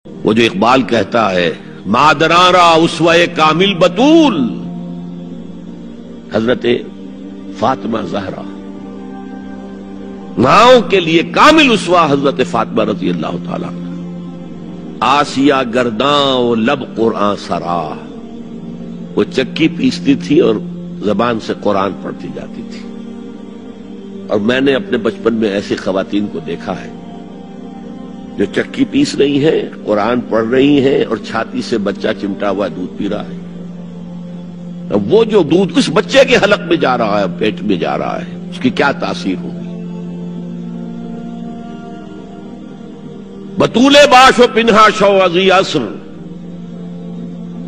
وہ جو اقبال کہتا ہے مادراں را اسوہ کامل بطول، حضرت فاطمہ زہرا ماؤں کے لیے کامل اسوہ حضرت فاطمہ رضی اللہ تعالیٰ عنہ۔ آسیہ گرداں و لب قرآن سرا، وہ چکی پیستی تھی اور زبان سے قرآن پڑھتی جاتی تھی۔ اور میں نے اپنے بچپن میں ایسی خواتین کو دیکھا ہے جو چکی پیس رہی ہیں، قرآن پڑھ رہی ہیں اور چھاتی سے بچہ چمٹا ہوا دودھ پی رہا ہے۔ اب وہ جو دودھ اس بچے کے حلق میں جا رہا ہے، پیٹ میں جا رہا ہے، اس کی کیا تاثیر ہوگی؟ بطول باش و پنہا شو ازی عصر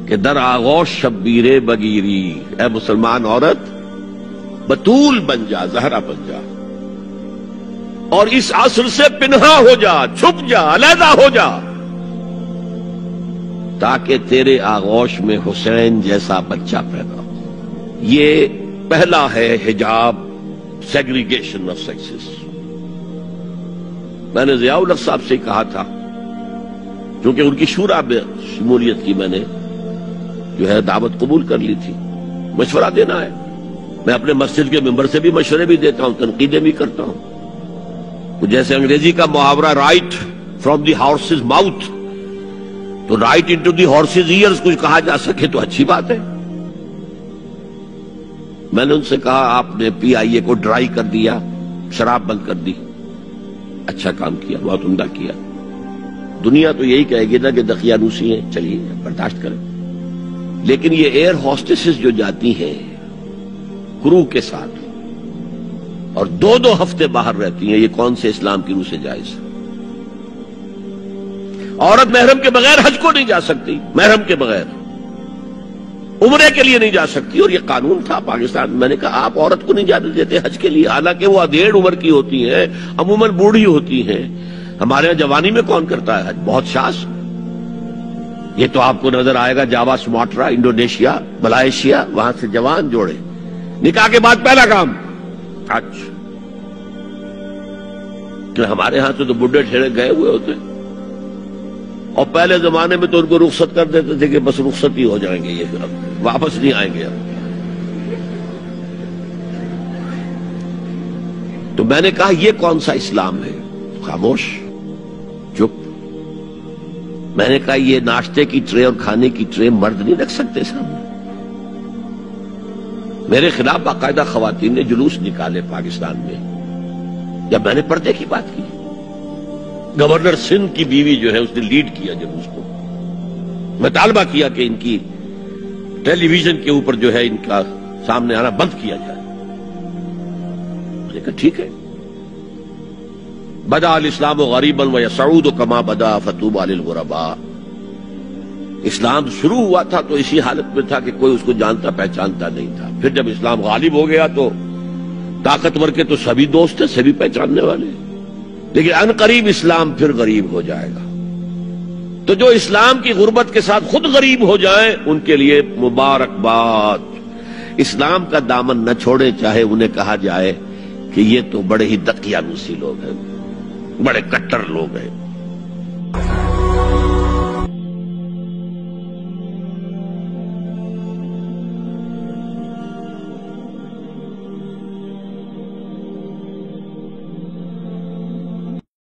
کہ در آغوش شبیر بگیری، اے مسلمان عورت بطول بن جا، زہرا بن جا، اور اس عصر سے پنہا ہو جا، چھپ جا، علیحدہ ہو جا، تاکہ تیرے آغوش میں حسین جیسا بچہ پیدا ہو۔ یہ پہلا ہے حجاب، سیگریگیشن آف سیکسز۔ میں نے ضیاء الحق صاحب سے کہا تھا، کیونکہ ان کی شورا میں شمولیت کی میں نے جو ہے دعوت قبول کر لی تھی، مشورہ دینا ہے۔ میں اپنے مسجد کے ممبر سے بھی مشورے بھی دیتا ہوں، تنقیدیں بھی کرتا ہوں۔ جیسے انگریزی کا محاورہ right from the horses mouth, تو right into the horses ears کچھ کہا جا سکے تو اچھی بات ہے۔ میں نے ان سے کہا آپ نے پی آئی اے کو ڈرائی کر دیا، شراب بند کر دی، اچھا کام کیا، بہت عمدہ کیا۔ دنیا تو یہی کہے گی نا کہ دقیانوسی ہیں، چلیے برداشت کریں، لیکن یہ ایئر ہوسٹسز جو جاتی ہیں کرو کے ساتھ اور دو دو ہفتے باہر رہتی ہیں، یہ کون سے اسلام کی روح سے جائز ہے؟ عورت محرم کے بغیر حج کو نہیں جا سکتی، محرم کے بغیر عمرے کے لیے نہیں جا سکتی، اور یہ قانون تھا پاکستان میں۔ نے کہا آپ عورت کو نہیں جانے دیتے حج کے لیے، حالانکہ وہ ادھیڑ عمر کی ہوتی ہیں، عموماً بوڑھی ہوتی ہیں۔ ہمارے یہاں جوانی میں کون کرتا ہے حج؟ بہت شاذ۔ یہ تو آپ کو نظر آئے گا جاوا، سماٹرا، انڈونیشیا، ملائیشیا، وہاں سے جوان جوڑے نکاح کے بعد پہلا کام حج۔ کہ ہمارے ہاں سے تو بڈھے ٹھیرے گئے ہوئے ہوتے، اور پہلے زمانے میں تو ان کو رخصت کر دیتے تھے کہ بس رخصت ہی ہو جائیں گے، یہ اب واپس نہیں آئیں گے اب۔ تو میں نے کہا یہ کون سا اسلام ہے؟ خاموش، چپ۔ میں نے کہا یہ ناشتے کی ٹرے اور کھانے کی ٹرے مرد نہیں رکھ سکتے سامنے؟ میرے خلاف باقاعدہ خواتین نے جلوس نکالے پاکستان میں جب میں نے پردے کی بات کی۔ گورنر سندھ کی بیوی جو ہے اس نے لیڈ کیا جلوس کو۔ میں طالبہ کیا کہ ان کی ٹیلی ویژن کے اوپر جو ہے ان کا سامنے آنا بند کیا جائے۔ میں نے کہا ٹھیک ہے۔ بدا الاسلام غریبا ویسعود کما بدا فطوبی للغرباء۔ اسلام شروع ہوا تھا تو اسی حالت میں تھا کہ کوئی اس کو جانتا پہچانتا نہیں تھا، پھر جب اسلام غالب ہو گیا تو طاقتور کے تو سبھی دوست ہیں، سبھی پہچاننے والے، لیکن ان قریب اسلام پھر غریب ہو جائے گا۔ تو جو اسلام کی غربت کے ساتھ خود غریب ہو جائیں ان کے لیے مبارکباد۔ اسلام کا دامن نہ چھوڑیں، چاہے انہیں کہا جائے کہ یہ تو بڑے ہی دقیانوسی لوگ ہیں، بڑے کٹر لوگ ہیں۔